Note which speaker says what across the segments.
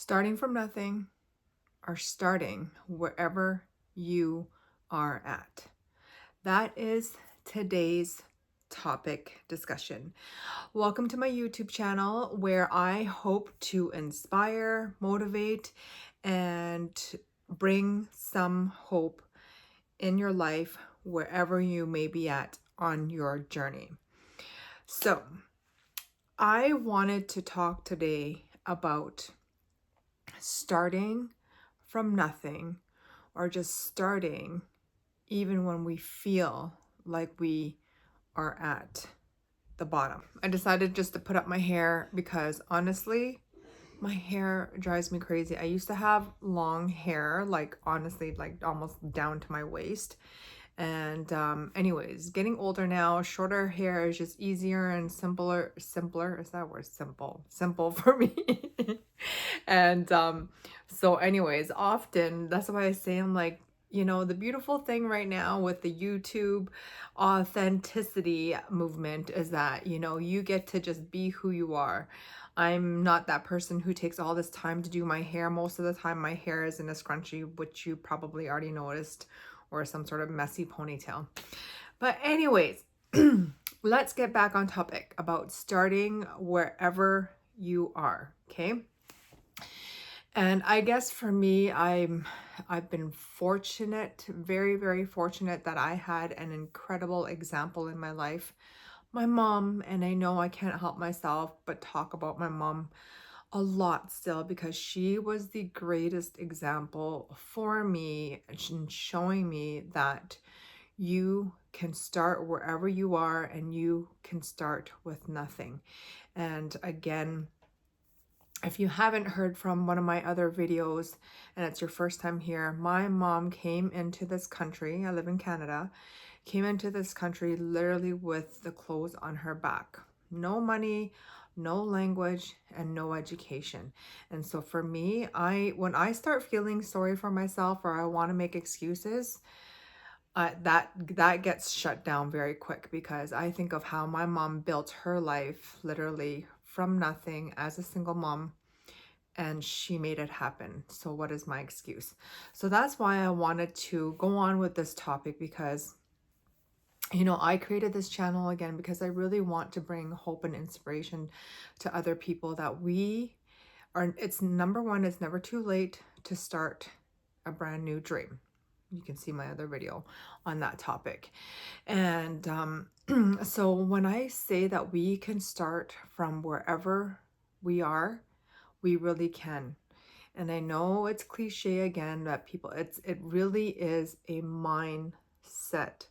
Speaker 1: starting from nothing or starting wherever you are at. That is today's topic discussion. Welcome to my YouTube channel where I hope to inspire, motivate, and bring some hope in your life wherever you may be at on your journey. So, I wanted to talk today about starting from nothing or just starting even when we feel like we are at the bottom. I decided just to put up my hair because honestly, my hair drives me crazy. I used to have long hair, like honestly, like almost down to my waist. And anyways, getting older now, shorter hair is just easier and simpler. Is that word simple for me? And so anyways, often that's why I say I'm like, the beautiful thing right now with the YouTube authenticity movement is that, you get to just be who you are. I'm not that person who takes all this time to do my hair. Most of the time my hair is in a scrunchie, which you probably already noticed, or some sort of messy ponytail. But anyways, let's get back on topic about starting wherever you are, okay? And I guess for me, I've been fortunate, very, very fortunate that I had an incredible example in my life. My mom, and I know I can't help myself but talk about my mom a lot still because she was the greatest example for me in showing me that you can start wherever you are and you can start with nothing. And again, if you haven't heard from one of my other videos and it's your first time here, my mom came into this country, I live in Canada, came into this country literally with the clothes on her back. No money, no language, and no education. And so for me, when I start feeling sorry for myself or I want to make excuses, that gets shut down very quick because I think of how my mom built her life literally from nothing as a single mom, and she made it happen. So what is my excuse? So that's why I wanted to go on with this topic because I created this channel again because I really want to bring hope and inspiration to other people that it's number one, it's never too late to start a brand new dream. You can see my other video on that topic. And so when I say that we can start from wherever we are, we really can. And I know it's cliche again that it really is a mindset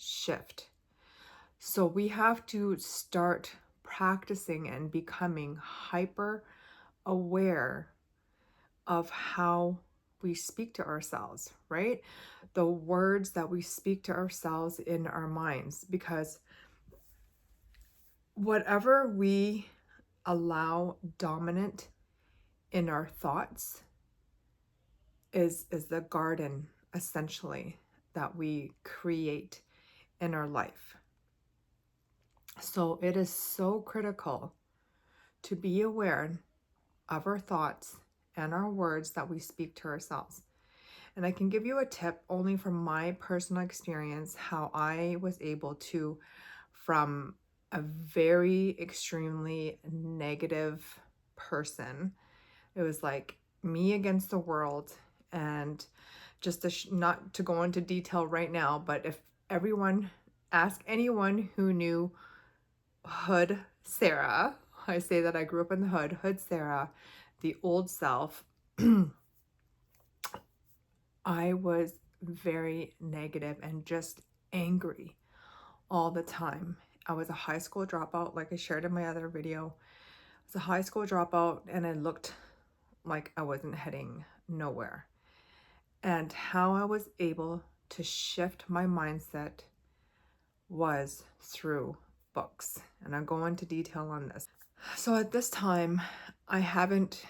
Speaker 1: shift. So we have to start practicing and becoming hyper aware of how we speak to ourselves, right? The words that we speak to ourselves in our minds, because whatever we allow dominant in our thoughts is the garden essentially that we create in our life. So it is so critical to be aware of our thoughts and our words that we speak to ourselves. And I can give you a tip only from my personal experience how I was able to, from a very extremely negative person, it was like me against the world. And just not to go into detail right now, but if ask anyone who knew Hood Sarah, I say that I grew up in the Hood Sarah, the old self, I was very negative and just angry all the time. I was a high school dropout, like I shared in my other video. I was a high school dropout and I looked like I wasn't heading nowhere. And how I was able to shift my mindset was through books. And I'll go into detail on this. So at this time, I haven't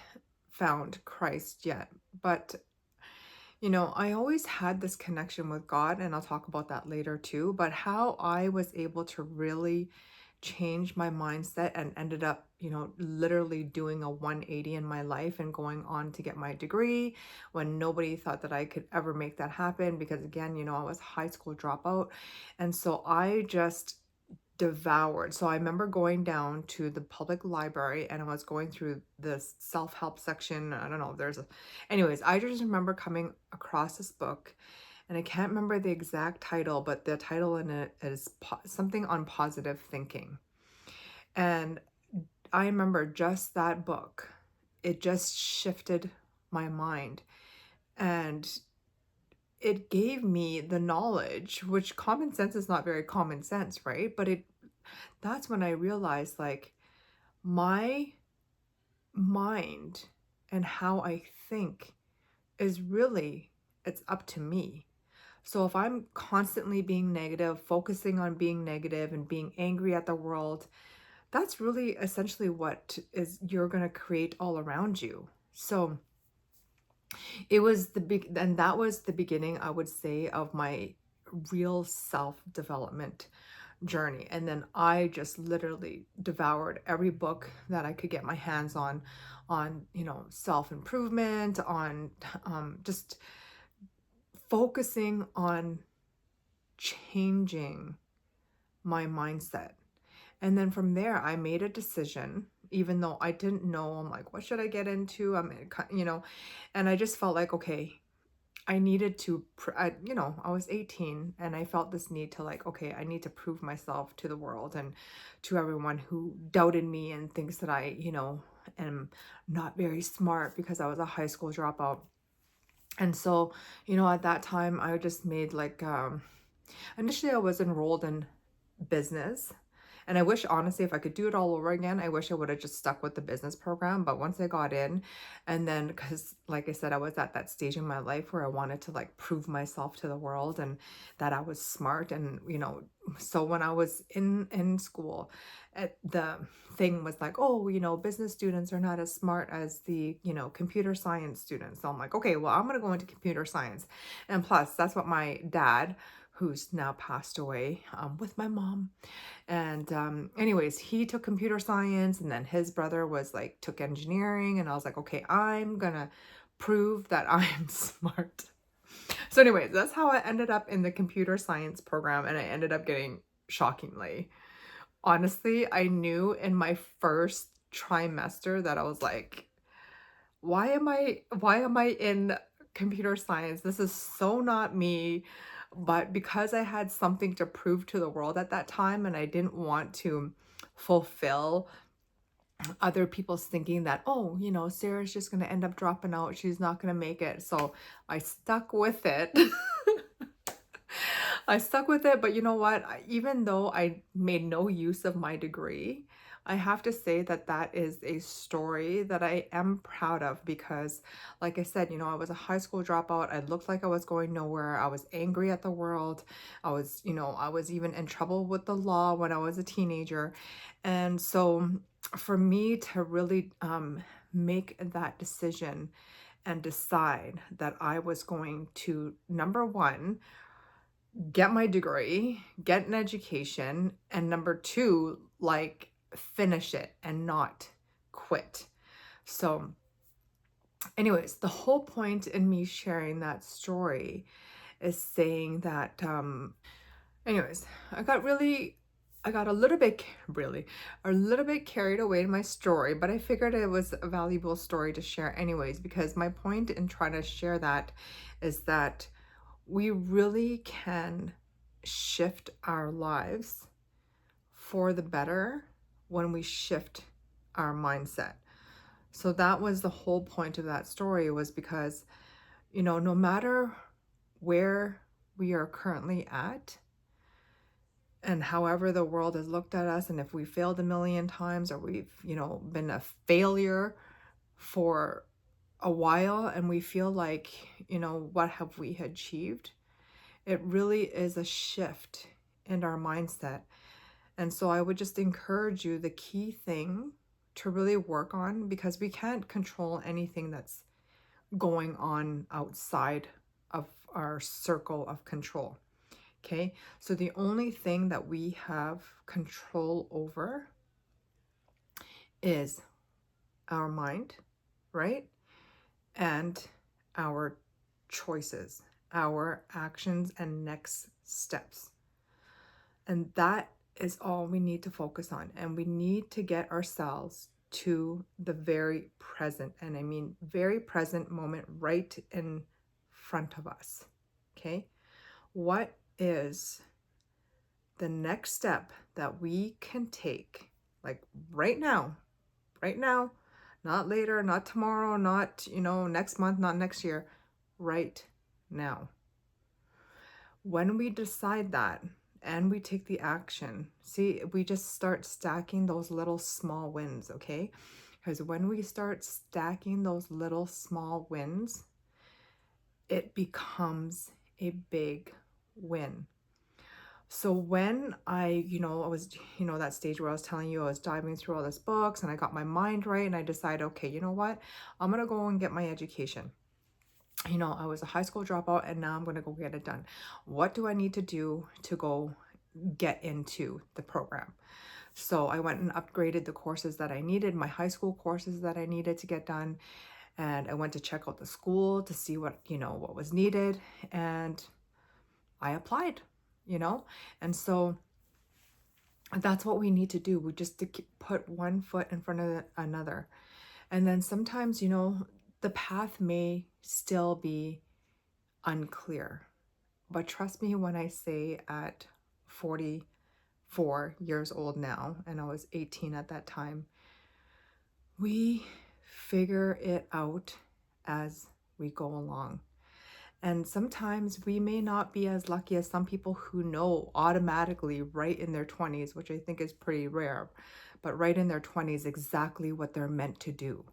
Speaker 1: found Christ yet, but I always had this connection with God, and I'll talk about that later too, but how I was able to really changed my mindset and ended up, literally doing a 180 in my life and going on to get my degree when nobody thought that I could ever make that happen because, again, I was a high school dropout. And so I just devoured. So I remember going down to the public library and I was going through the self-help section. I don't know, anyways, I just remember coming across this book, and I can't remember the exact title, but the title in it is something on positive thinking. And I remember just that book, it just shifted my mind, and it gave me the knowledge, which common sense is not very common sense, right? But that's when I realized, like, my mind and how I think is really, it's up to me. So if I'm constantly being negative, focusing on being negative and being angry at the world, that's really essentially what is you're going to create all around you. So it was and that was the beginning, I would say, of my real self-development journey. And then I just literally devoured every book that I could get my hands on, self-improvement, on just focusing on changing my mindset. And then from there, I made a decision, even though I didn't know. I'm like, what should I get into? And I just felt like, okay, I needed to, I was 18 and I felt this need to, like, okay, I need to prove myself to the world and to everyone who doubted me and thinks that I, am not very smart because I was a high school dropout. And so, at that time, I just made like, initially I was enrolled in business. And I wish, honestly, if I could do it all over again, I wish I would have just stuck with the business program. But once I got in, and then, because like I said, I was at that stage in my life where I wanted to, like, prove myself to the world and that I was smart. And, so when I was in school, the thing was like, oh, business students are not as smart as the, computer science students. So I'm like, okay, well, I'm going to go into computer science. And plus, that's what my dad, who's now passed away, with my mom. And anyways, he took computer science, and then his brother was like, took engineering. And I was like, okay, I'm gonna prove that I'm smart. So anyways, that's how I ended up in the computer science program. And I ended up getting, shockingly, honestly, I knew in my first trimester that I was like, why am I in computer science? This is so not me. But because I had something to prove to the world at that time, and I didn't want to fulfill other people's thinking that, oh, Sarah's just going to end up dropping out, she's not going to make it. So I stuck with it. I stuck with it, but you know what? Even though I made no use of my degree, I have to say that that is a story that I am proud of because, like I said, I was a high school dropout. I looked like I was going nowhere. I was angry at the world. I was even in trouble with the law when I was a teenager. And so for me to really make that decision and decide that I was going to, number one, get my degree, get an education, and number two, like, finish it and not quit. So anyways, the whole point in me sharing that story is saying that, anyways, I got a little bit, carried away in my story, but I figured it was a valuable story to share anyways, because my point in trying to share that is that we really can shift our lives for the better when we shift our mindset. So that was the whole point of that story, was because, no matter where we are currently at, and however the world has looked at us, and if we failed a million times, or we've, been a failure for a while, and we feel like, what have we achieved? It really is a shift in our mindset. And so I would just encourage you, the key thing to really work on, because we can't control anything that's going on outside of our circle of control. Okay, so the only thing that we have control over is our mind, right? And our choices, our actions and next steps. And that is all we need to focus on. And we need to get ourselves to the very present. And I mean, very present moment right in front of us. Okay. What is the next step that we can take, like right now, not later, not tomorrow, not, next month, not next year, right now. When we decide that and we take the action, see, we just start stacking those little small wins, okay? Because when we start stacking those little small wins, it becomes a big win. So when I was, that stage where I was telling you I was diving through all these books and I got my mind right and I decided, okay, you know what? I'm going to go and get my education. I was a high school dropout and now I'm going to go get it done. What do I need to do to go get into the program? So I went and upgraded the courses that I needed, my high school courses that I needed to get done. And I went to check out the school to see what was needed. And I applied, and so that's what we need to do. We just to put one foot in front of another. And then sometimes, the path may still be unclear. But trust me when I say at 44 years old now, and I was 18 at that time, we figure it out as we go along. And sometimes we may not be as lucky as some people who know automatically right in their 20s, which I think is pretty rare, but right in their 20s exactly what they're meant to do.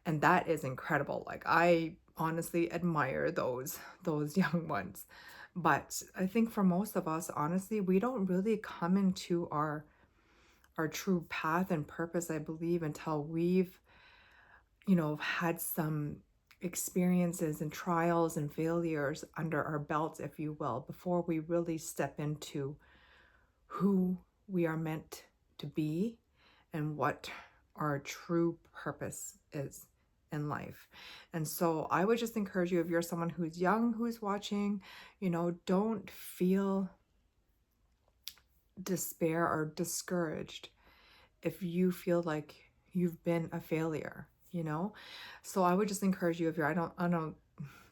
Speaker 1: And that is incredible. Like, I honestly admire those young ones. But I think for most of us, honestly, we don't really come into our true path and purpose, I believe, until we've had some experiences and trials and failures under our belts, if you will, before we really step into who we are meant to be and what our true purpose is in life. And so I would just encourage you, if you're someone who's young, who's watching, don't feel despair or discouraged if you feel like you've been a failure. So I would just encourage you, if you're, I don't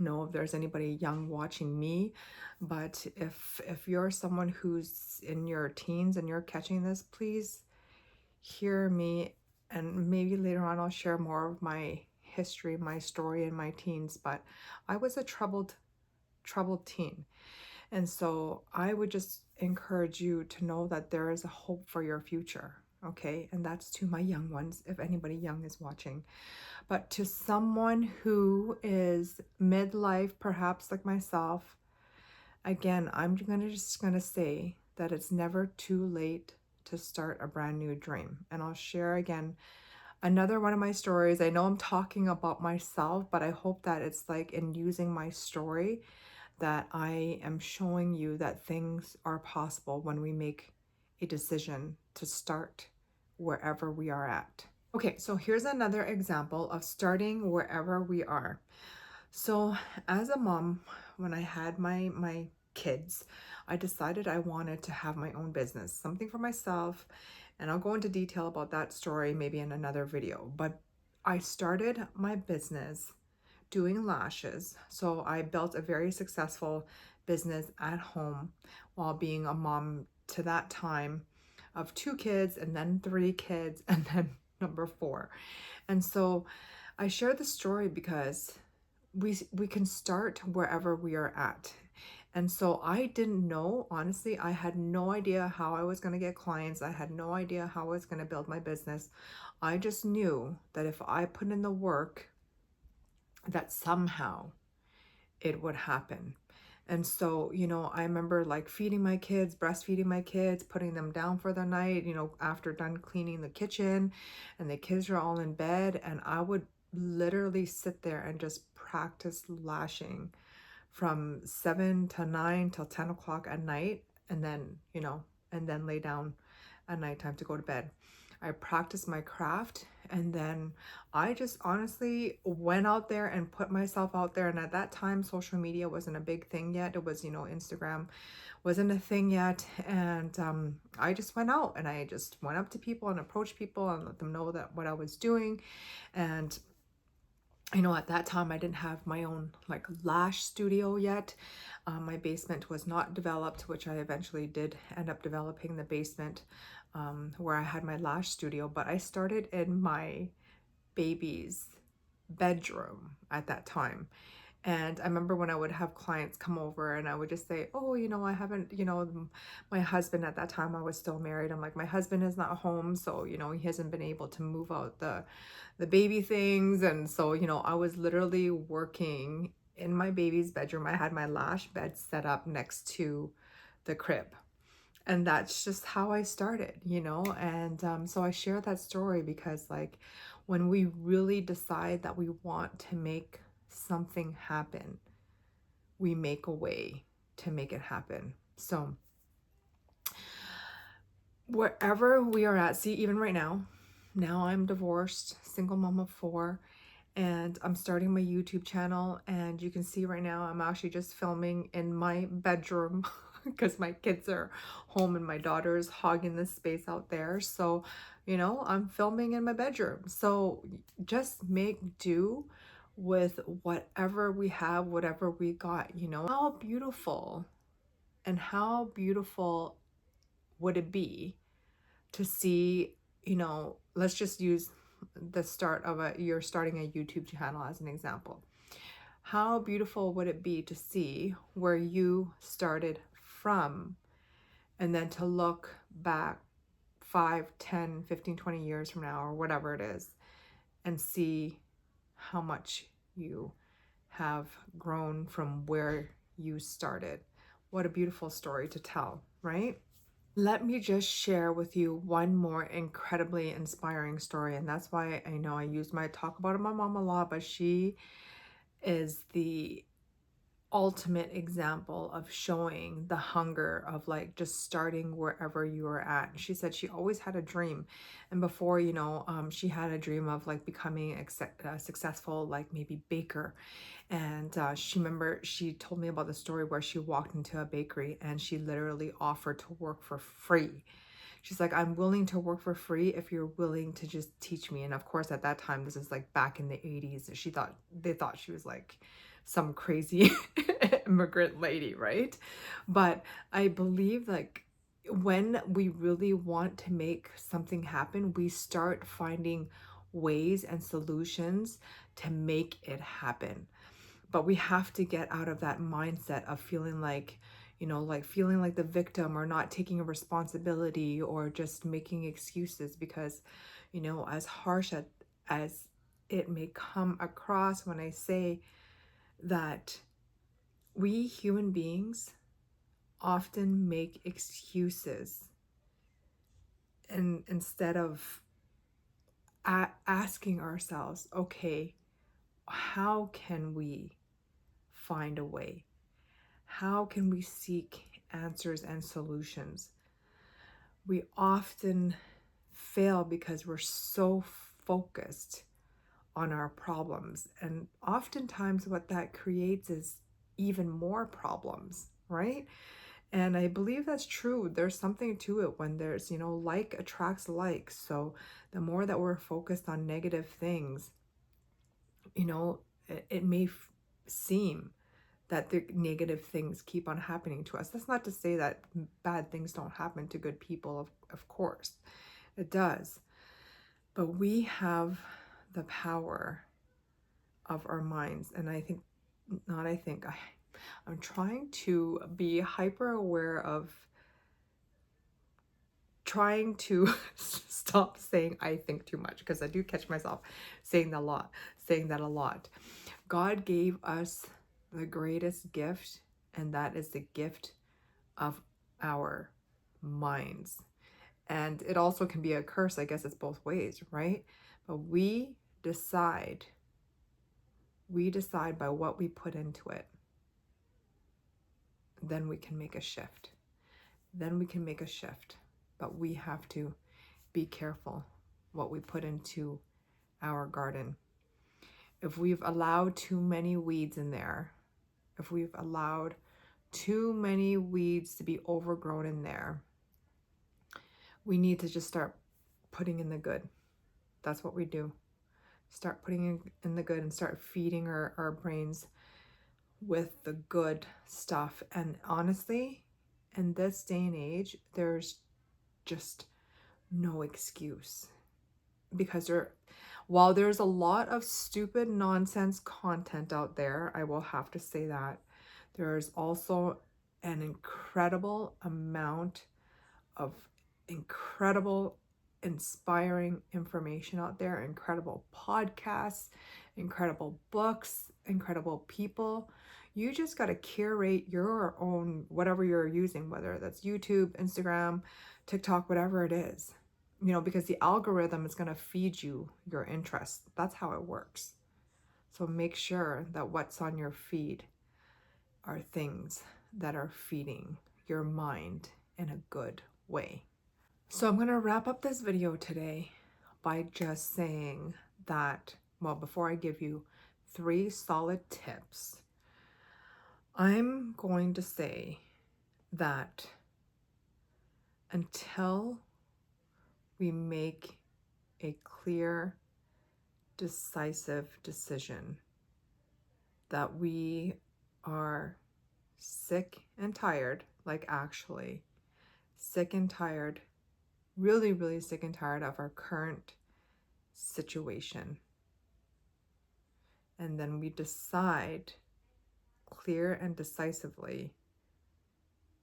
Speaker 1: know if there's anybody young watching me, but if you're someone who's in your teens and you're catching this, please hear me, and maybe later on I'll share more of my history, my story in my teens. But I was a troubled teen, and so I would just encourage you to know that there is a hope for your future. Okay, and that's to my young ones, if anybody young is watching. But to someone who is midlife, perhaps like myself, again, I'm just gonna say that it's never too late to start a brand new dream. And I'll share again another one of my stories. I know I'm talking about myself, but I hope that it's like in using my story that I am showing you that things are possible when we make a decision to start wherever we are at. Okay, so here's another example of starting wherever we are. So as a mom, when I had my kids, I decided I wanted to have my own business, something for myself, and I'll go into detail about that story maybe in another video. But I started my business doing lashes. So I built a very successful business at home while being a mom to that time of 2 kids and then 3 kids and then number 4. And so I share the story because we can start wherever we are at. And so I didn't know, honestly, I had no idea how I was going to get clients. I had no idea how I was going to build my business. I just knew that if I put in the work, that somehow it would happen. And so, I remember like feeding my kids, breastfeeding my kids, putting them down for the night, after done cleaning the kitchen, and the kids are all in bed. And I would literally sit there and just practice lashing from 7 to 9 till 10 o'clock at night, and then, and then lay down at nighttime to go to bed. I practiced my craft, and then I just honestly went out there and put myself out there. And at that time, social media wasn't a big thing yet. It was, Instagram wasn't a thing yet. And I just went out and I just went up to people and approached people and let them know that what I was doing. And at that time I didn't have my own like lash studio yet. My basement was not developed, which I eventually did end up developing the basement where I had my lash studio. But I started in my baby's bedroom at that time. And I remember when I would have clients come over and I would just say, oh, I haven't, my husband at that time, I was still married. I'm like, my husband is not home. So, he hasn't been able to move out the baby things. And so, I was literally working in my baby's bedroom. I had my lash bed set up next to the crib. And that's just how I started, and so I share that story because like when we really decide that we want to make something happen, we make a way to make it happen. So wherever we are at, see, even right now I'm divorced, single mom of 4, and I'm starting my YouTube channel. And you can see right now I'm actually just filming in my bedroom because my kids are home and my daughter's hogging the space out there. So, I'm filming in my bedroom. So just make do with whatever we have, whatever we got. How beautiful and how beautiful would it be to see, let's just use the start of you're starting a YouTube channel as an example. How beautiful would it be to see where you started from, and then to look back 5, 10, 15, 20 years from now, or whatever it is, and see how much you have grown from where you started. What a beautiful story to tell, right? Let me just share with you one more incredibly inspiring story. And that's why I know I talk about my mom a lot, but she is the ultimate example of showing the hunger of like just starting wherever you are at. She said she always had a dream, and before, she had a dream of like becoming a successful, like maybe baker. And she told me about the story where she walked into a bakery and she literally offered to work for free. She's like, I'm willing to work for free if you're willing to just teach me. And of course, at that time, this is like back in the 80s, they thought she was like some crazy immigrant lady, right? But I believe like when we really want to make something happen, we start finding ways and solutions to make it happen. But we have to get out of that mindset of feeling like, feeling like the victim or not taking a responsibility or just making excuses. Because, as harsh as it may come across when I say that, we human beings often make excuses, and instead of asking ourselves, okay, how can we find a way? How can we seek answers and solutions? We often fail because we're so focused on our problems. And oftentimes what that creates is even more problems, right? And I believe that's true. There's something to it when there's, like attracts like. So the more that we're focused on negative things, it may seem that the negative things keep on happening to us. That's not to say that bad things don't happen to good people. Of course, it does. But we have the power of our minds. And I'm trying to be hyper aware of trying to stop saying I think too much, because I do catch myself saying that a lot. God gave us the greatest gift, and that is the gift of our minds. And it also can be a curse. I guess it's both ways, right? But we decide by what we put into it. then we can make a shift. Then we can make a shift. But we have to be careful what we put into our garden. If we've allowed too many weeds in there, if we've allowed too many weeds to be overgrown in there, we need to just start putting in the good. That's what we do. Start putting in the good and start feeding our brains with the good stuff. And honestly, in this day and age, there's just no excuse. Because while there's a lot of stupid nonsense content out there, I will have to say that, there's also an incredible amount of incredible, inspiring information out there, incredible podcasts, incredible books, incredible people. You just got to curate your own, whatever you're using, whether that's YouTube, Instagram, TikTok, whatever it is, because the algorithm is going to feed you your interests. That's how it works. So make sure that what's on your feed are things that are feeding your mind in a good way. So I'm going to wrap up this video today by just saying that, well, before I give you 3 solid tips, I'm going to say that until we make a clear, decisive decision that we are sick and tired, like actually sick and tired, really, really sick and tired of our current situation, and then we decide clear and decisively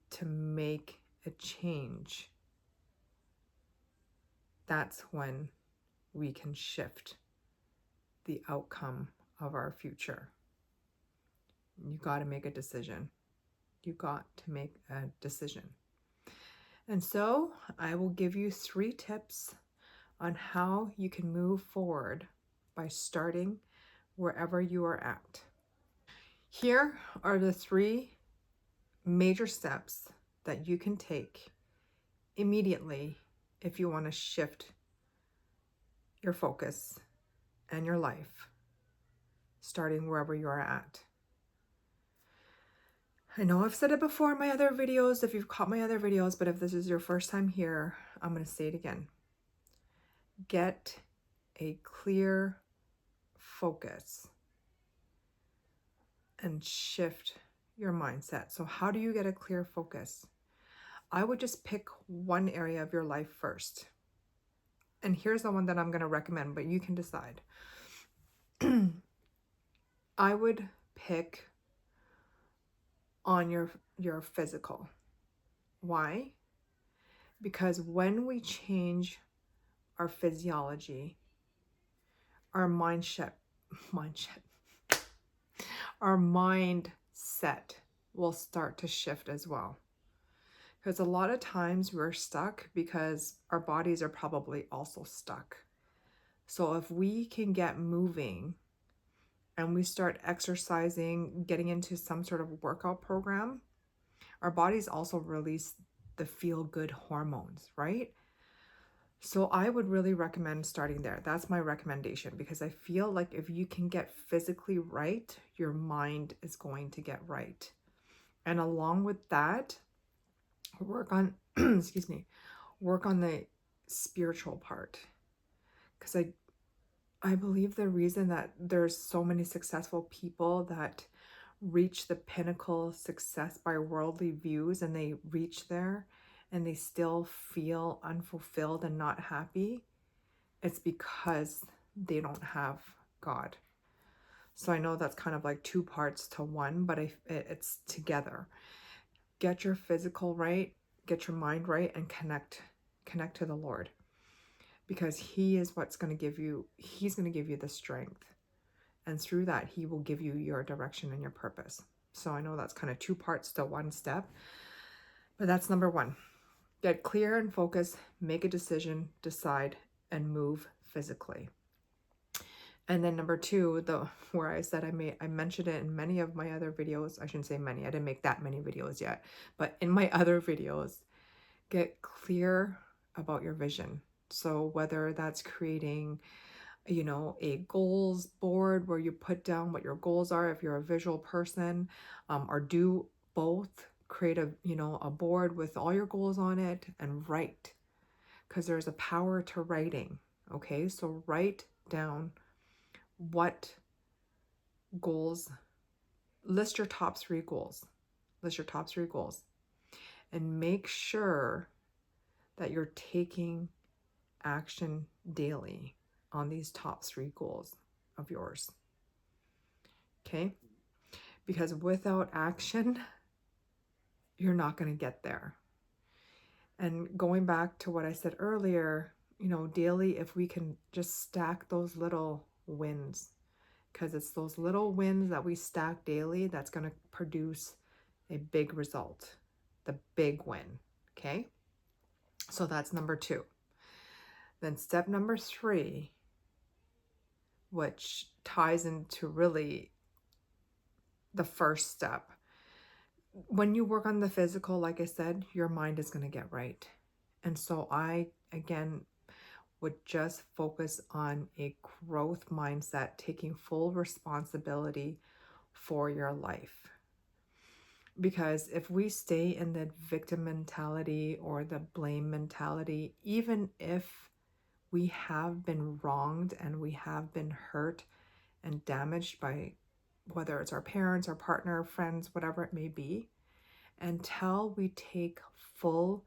Speaker 1: to make a change, that's when we can shift the outcome of our future. You got to make a decision. You got to make a decision. And so I will give you 3 tips on how you can move forward by starting wherever you are at. Here are the 3 major steps that you can take immediately if you want to shift your focus and your life, starting wherever you are at. I know I've said it before in my other videos, if you've caught my other videos, but if this is your first time here, I'm going to say it again. Get a clear focus and shift your mindset. So how do you get a clear focus? I would just pick one area of your life first. And here's the one that I'm going to recommend, but you can decide. I would pick on your physical. Why? Because when we change our physiology, our mindset will start to shift as well. Because a lot of times we're stuck because our bodies are probably also stuck. So if we can get moving and we start exercising, getting into some sort of workout program, our bodies also release the feel-good hormones, right? So I would really recommend starting there. That's my recommendation, because I feel like if you can get physically right, your mind is going to get right. And along with that, work on, work on the spiritual part. Because I believe the reason that there's so many successful people that reach the pinnacle success by worldly views, and they reach there and they still feel unfulfilled and not happy, it's because they don't have God. So I know that's kind of like 2 parts to one, but it's together. Get your physical right, get your mind right, and connect to the Lord, because He is what's going to give you, He's going to give you the strength. And through that, He will give you your direction and your purpose. So I know that's kind of 2 parts to one step, but that's number 1. Get clear and focus, make a decision, decide, and move physically. And then number two, the where I said I mentioned it in many of my other videos. I shouldn't say many. I didn't make that many videos yet. But in my other videos, get clear about your vision. So whether that's creating, a goals board where you put down what your goals are if you're a visual person, or do both, create a board with all your goals on it and write, because there's a power to writing. Okay, so write down what goals, list your top three goals, and make sure that you're taking action daily on these top three goals of yours. Okay? Because without action, you're not going to get there. And going back to what I said earlier, daily, if we can just stack those little wins, because it's those little wins that we stack daily that's going to produce a big result, the big win. Okay? So that's number two. Then step number three, which ties into really the first step. When you work on the physical, like I said, your mind is going to get right. And so I, again, would just focus on a growth mindset, taking full responsibility for your life. Because if we stay in the victim mentality or the blame mentality, even if we have been wronged and we have been hurt and damaged by whether it's our parents, our partner, friends, whatever it may be, until we take full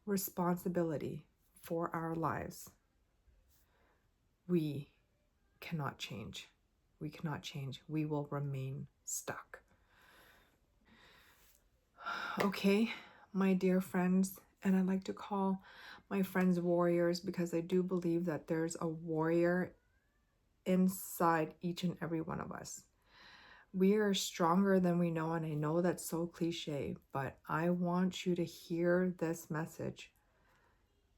Speaker 1: responsibility for our lives, we cannot change. We cannot change. We will remain stuck. Okay, my dear friends, and I like to call my friends warriors because I do believe that there's a warrior inside each and every one of us. We are stronger than we know, and I know that's so cliche, but I want you to hear this message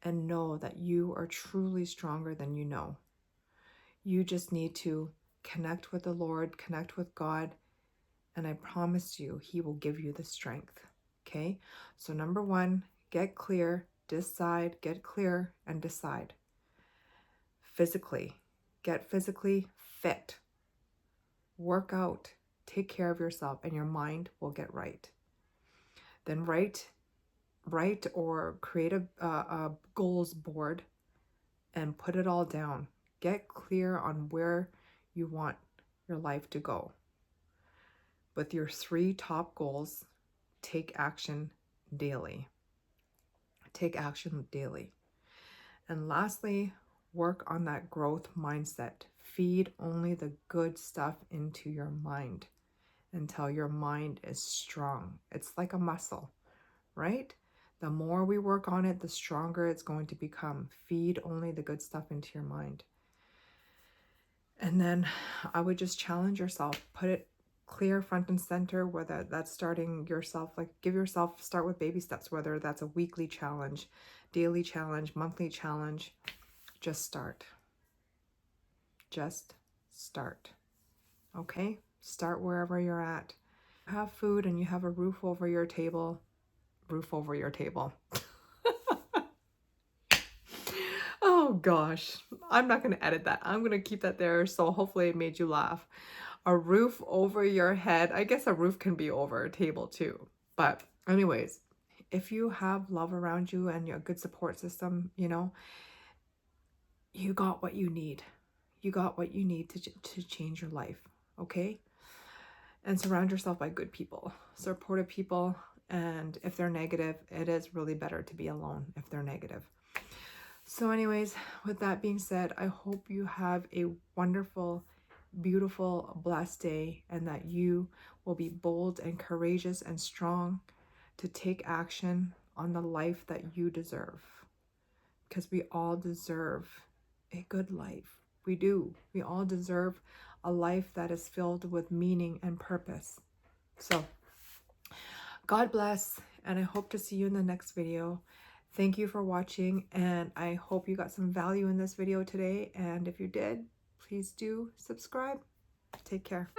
Speaker 1: and know that you are truly stronger than you know. You just need to connect with the Lord, connect with God, and I promise you, He will give you the strength. Okay? So number one, get clear, decide, get clear, and decide. Physically, get physically fit. Work out, take care of yourself, and your mind will get right. Then write or create a goals board and put it all down. Get clear on where you want your life to go. With your 3 top goals, take action daily. Take action daily. And lastly, work on that growth mindset. Feed only the good stuff into your mind until your mind is strong. It's like a muscle, right? The more we work on it, the stronger it's going to become. Feed only the good stuff into your mind. And then I would just challenge yourself, put it clear front and center, whether that's starting yourself, like start with baby steps, whether that's a weekly challenge, daily challenge, monthly challenge. Just start. Just start. Okay? Start wherever you're at. Have food and you have a roof over your table. Oh gosh, I'm not going to edit that. I'm going to keep that there, so hopefully it made you laugh. A roof over your head. I guess a roof can be over a table too. But anyways, if you have love around you and a good support system, you got what you need. You got what you need to change your life, okay? And surround yourself by good people, supportive people. And if they're negative, it is really better to be alone if they're negative. So anyways, with that being said, I hope you have a wonderful, beautiful, blessed day, and that you will be bold and courageous and strong to take action on the life that you deserve. Because we all deserve a good life. We do. We all deserve a life that is filled with meaning and purpose. So, God bless, and I hope to see you in the next video. Thank you for watching, and I hope you got some value in this video today. And if you did, please do subscribe. Take care.